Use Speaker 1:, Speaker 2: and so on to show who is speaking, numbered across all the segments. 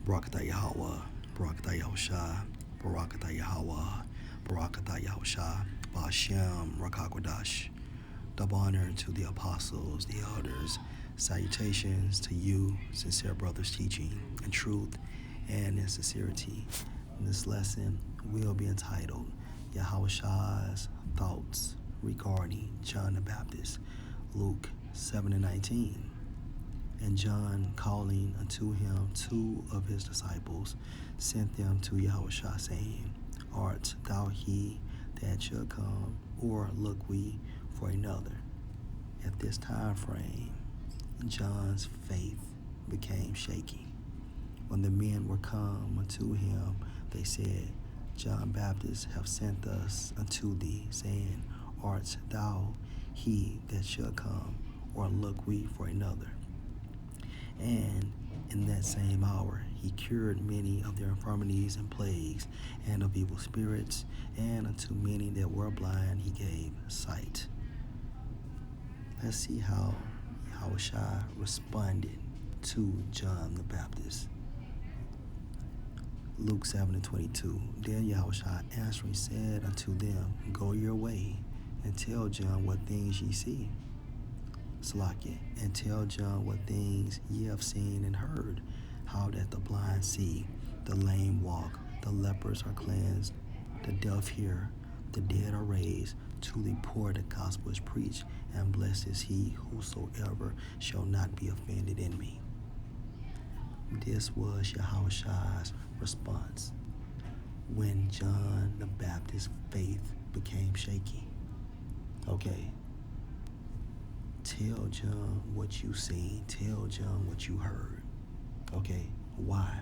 Speaker 1: Barakatah Yahweh, Barakatah Yahushua, Barakatah Yahweh, Barakatah Yahushua, Ba'ashem Rakakwadash. Double honor to the apostles, the elders. Salutations to you, sincere brothers teaching in truth and in sincerity. This lesson will be entitled YAHAWASHI'S Thoughts Regarding John the Baptist, Luke 7:19. And John, calling unto him two of his disciples, sent them to Yahushua, saying, Art thou he that should come, or look we for another? At this time frame, John's faith became shaky. When the men were come unto him, they said, John Baptist hath sent us unto thee, saying, Art thou he that should come, or look we for another? And in that same hour he cured many of their infirmities and plagues, and of evil spirits, and unto many that were blind he gave sight. Let's see how Yahushua responded to John the Baptist. Luke 7:22. Then Yahushua answering said unto them, Go your way, and tell John what things ye see. Salakia, and tell John what things ye have seen and heard, how that the blind see, the lame walk, the lepers are cleansed, the deaf hear, the dead are raised, to the poor the gospel is preached, and blessed is he whosoever shall not be offended in me. This was Yahawashi's response when John the Baptist's faith became shaky. Okay. Tell John what you seen. Tell John what you heard. Okay, why?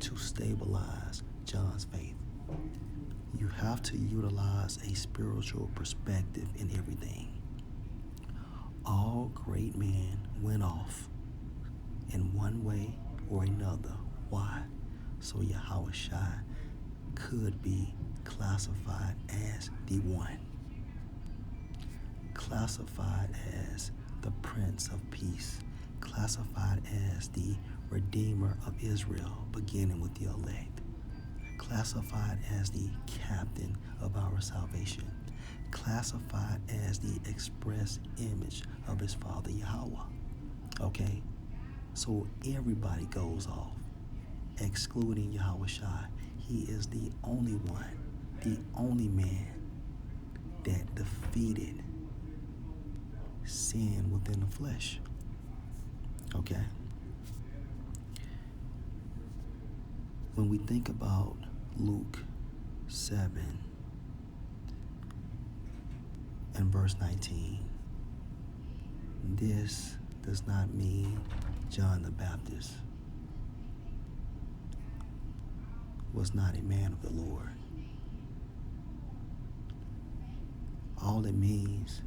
Speaker 1: To stabilize John's faith. You have to utilize a spiritual perspective in everything. All great men went off in one way or another. Why? So Yahushua could be classified as the one. Classified as the Prince of Peace, classified as the Redeemer of Israel, beginning with the elect, classified as the Captain of our salvation, classified as the express image of his Father Yahweh. Okay, so everybody goes off, excluding Yahushua. He is the only one, the only man that defeated sin within the flesh. Okay. When we think about Luke 7 and verse 19, this does not mean John the Baptist was not a man of the Lord. All it means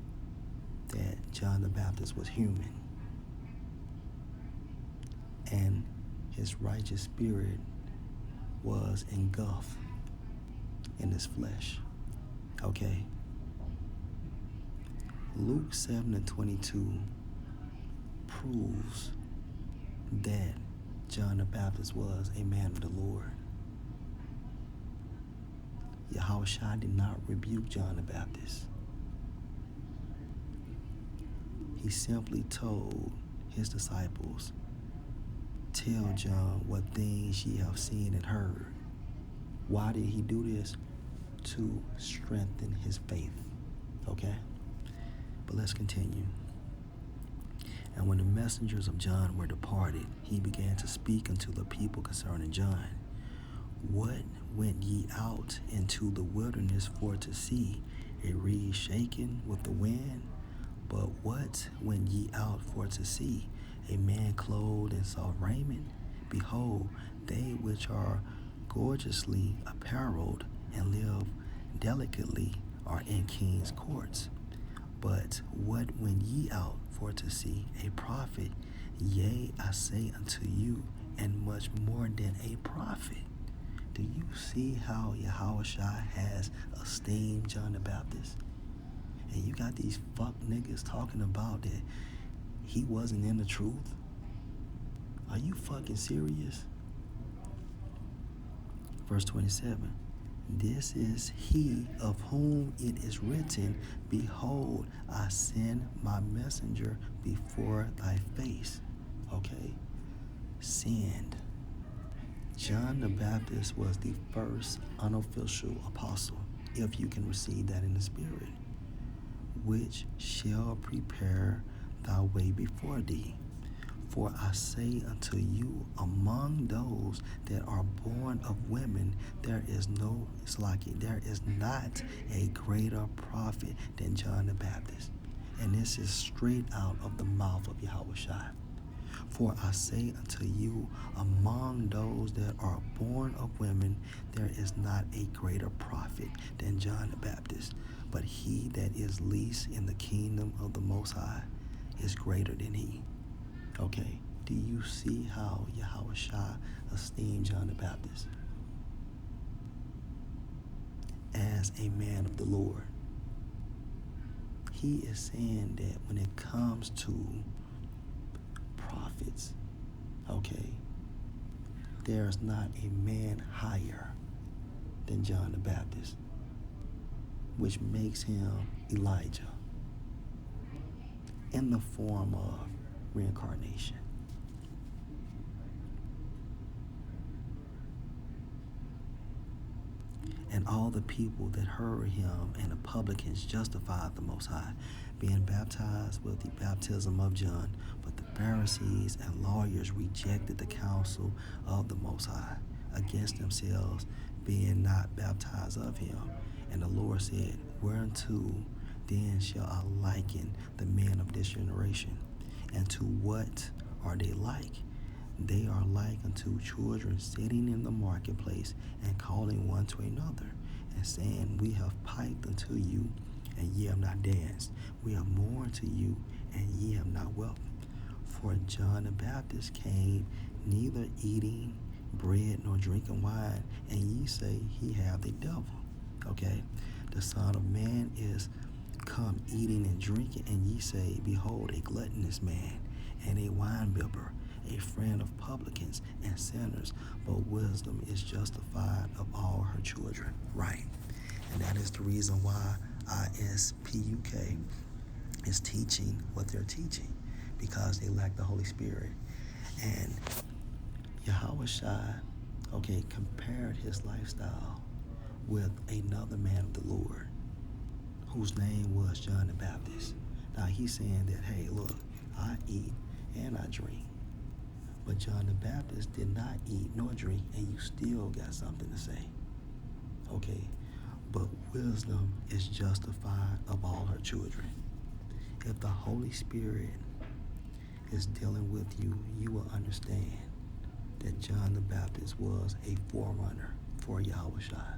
Speaker 1: that John the Baptist was human, and his righteous spirit was engulfed in his flesh. Okay. Luke 7:22 proves that John the Baptist was a man of the Lord. Yahushua did not rebuke John the Baptist. He simply told his disciples, Tell John what things ye have seen and heard. Why did he do this? To strengthen his faith. Okay? But let's continue. And when the messengers of John were departed, he began to speak unto the people concerning John. What went ye out into the wilderness for to see? A reed shaken with the wind? But what went ye out for to see? A man clothed in soft raiment? Behold, they which are gorgeously apparelled and live delicately are in king's courts. But what went ye out for to see? A prophet? Yea, I say unto you, and much more than a prophet. Do you see how Yahushua has esteemed John the Baptist? And you got these fuck niggas talking about that he wasn't in the truth. Are you fucking serious? Verse 27. This is he of whom it is written, behold, I send my messenger before thy face. Okay? Send. John the Baptist was the first unofficial apostle, if you can receive that in the Spirit, which shall prepare thy way before thee. For I say unto you, among those that are born of women, there is not a greater prophet than John the Baptist. And this is straight out of the mouth of YAHAWASHI. For I say unto you, among those that are born of women, there is not a greater prophet than John the Baptist. But he that is least in the kingdom of the Most High is greater than he. Okay, do you see how YAHAWASHI esteemed John the Baptist as a man of the Lord? He is saying that when it comes to prophets, okay, there's not a man higher than John the Baptist, which makes him Elijah in the form of reincarnation. And all the people that heard him and the publicans justified the Most High, being baptized with the baptism of John. But the Pharisees and lawyers rejected the counsel of the Most High against themselves, being not baptized of him. And the Lord said, whereunto then shall I liken the men of this generation? And to what are they like? They are like unto children sitting in the marketplace and calling one to another and saying, we have piped unto you, and ye have not danced. We have mourned to you, and ye have not wept. For John the Baptist came neither eating bread nor drinking wine, and ye say he hath the devil. Okay? The Son of Man is come eating and drinking, and ye say, behold, a gluttonous man, and a winebibber, a friend of publicans and sinners, but wisdom is justified of all her children. Right. And that is the reason why ISPUK is teaching what they're teaching, because they lack the Holy Spirit. And YAHAWASHI, okay, compared his lifestyle with another man of the Lord, whose name was John the Baptist. Now he's saying that, hey, look, I eat and I drink. But John the Baptist did not eat nor drink, and you still got something to say. Okay, but wisdom is justified of all her children. If the Holy Spirit is dealing with you, you will understand that John the Baptist was a forerunner for YAHAWASHI.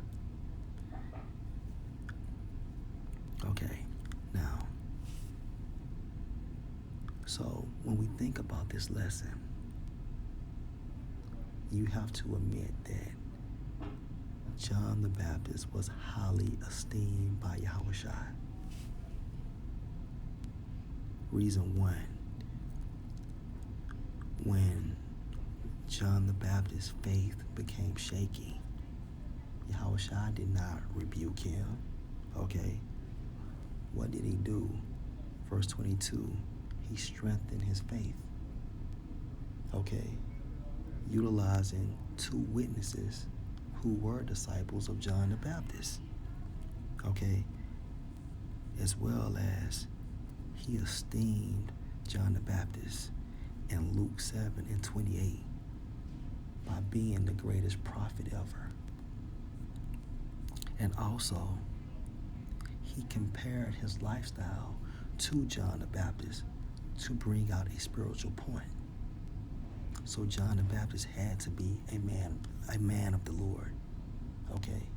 Speaker 1: Okay, now, so when we think about this lesson, you have to admit that John the Baptist was highly esteemed by YAHAWASHI. Reason one, when John the Baptist's faith became shaky, YAHAWASHI did not rebuke him. Okay, what did he do? Verse 22, he strengthened his faith. Okay, utilizing two witnesses who were disciples of John the Baptist. Okay, as well as he esteemed John the Baptist in Luke 7:28 by being the greatest prophet ever. And also, he compared his lifestyle to John the Baptist to bring out a spiritual point. So John the Baptist had to be a man of the Lord, okay?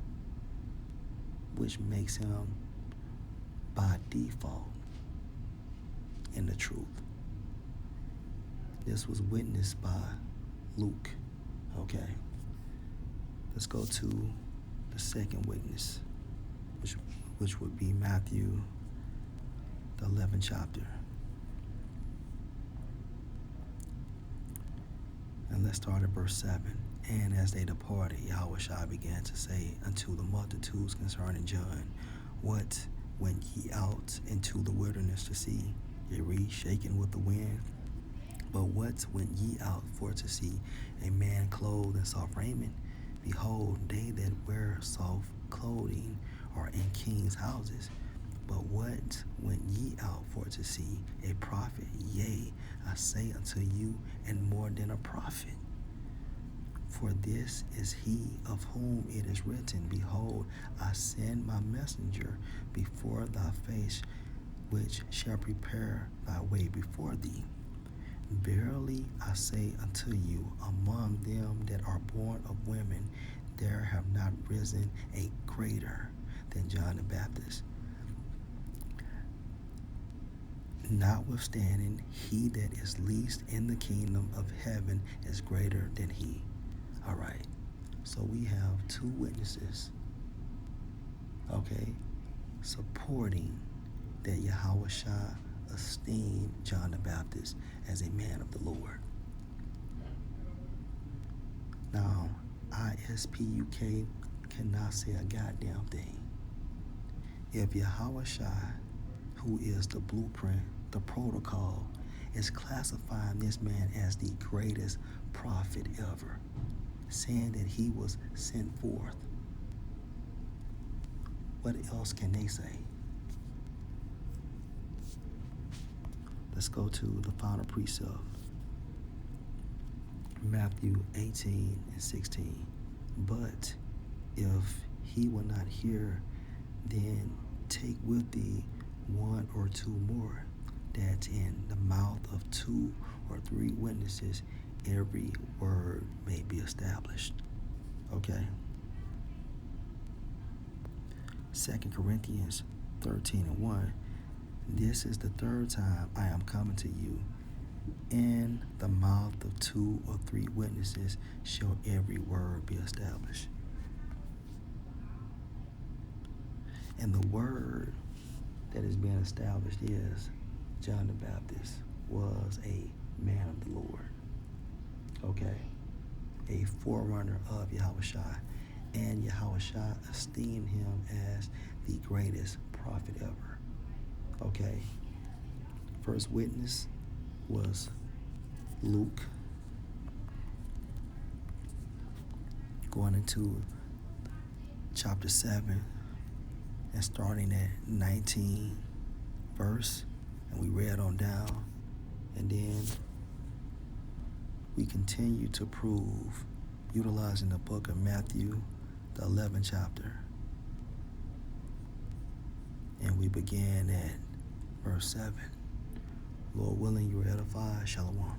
Speaker 1: Which makes him, by default, in the truth. This was witnessed by Luke, okay? Let's go to the second witness, which would be Matthew, the 11th chapter. let's start at verse 7. And as they departed, Yahawashi began to say unto the multitudes concerning John, What went ye out into the wilderness to see? A reed shaken with the wind? But what went ye out for to see? A man clothed in soft raiment? Behold, they that wear soft clothing are in kings' houses. But what went ye out for to see? A prophet? Yea, I say unto you, and more than a prophet. For this is he of whom it is written, Behold, I send my messenger before thy face, which shall prepare thy way before thee. Verily I say unto you, among them that are born of women, there have not risen a greater than John the Baptist. Notwithstanding, he that is least in the kingdom of heaven is greater than he. All right, so we have two witnesses, okay, supporting that Yahawashi esteemed John the Baptist as a man of the Lord. Now, ISPUK cannot say a goddamn thing. If Yahawashi, who is the blueprint, the protocol, is classifying this man as the greatest prophet ever, saying that he was sent forth, what else can they say? Let's go to the final precept, Matthew 18:16. But if he will not hear, then take with thee one or two more, that in the mouth of two or three witnesses every word may be established. Okay? 2 Corinthians 13:1. This is the third time I am coming to you. In the mouth of two or three witnesses shall every word be established. And the word that is being established is John the Baptist was a man of the Lord. Okay? A forerunner of Yahawashi. And Yahawashi esteemed him as the greatest prophet ever. Okay? First witness was Luke. Going into chapter 7 and starting at 19 verse, and we read on down, and then we continue to prove utilizing the book of Matthew, the 11th chapter, and we began at verse 7. Lord willing, you are edified. Shalom.